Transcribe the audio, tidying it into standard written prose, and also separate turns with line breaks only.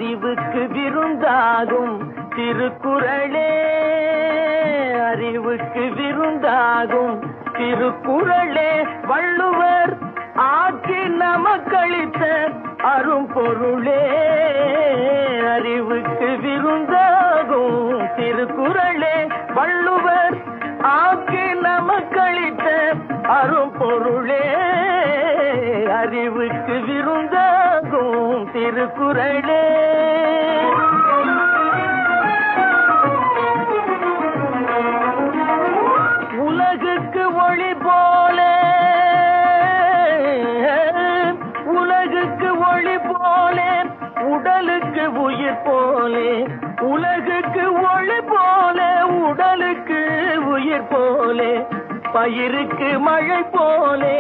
அறிவுக்கு விருந்தாகும் திருக்குறளே, அறிவுக்கு விருந்தாகும் திருக்குறளே, வள்ளுவர் ஆக்கி நமக்களித்த அரும்பொருளே, அறிவுக்கு விருந்தாகும் திருக்குறளே, வள்ளுவர் ஆக்கி நமக்களித்த அரும்பொருளே, அறிவுக்கு விருந்தாகும் திருக்குறளே. உலகுக்கு ஒளி போல, உலகுக்கு ஒளி போல, உடலுக்கு உயிர் போலே, உலகுக்கு ஒளி போல, உடலுக்கு உயிர் போலே, பயிருக்கு மழை போலே,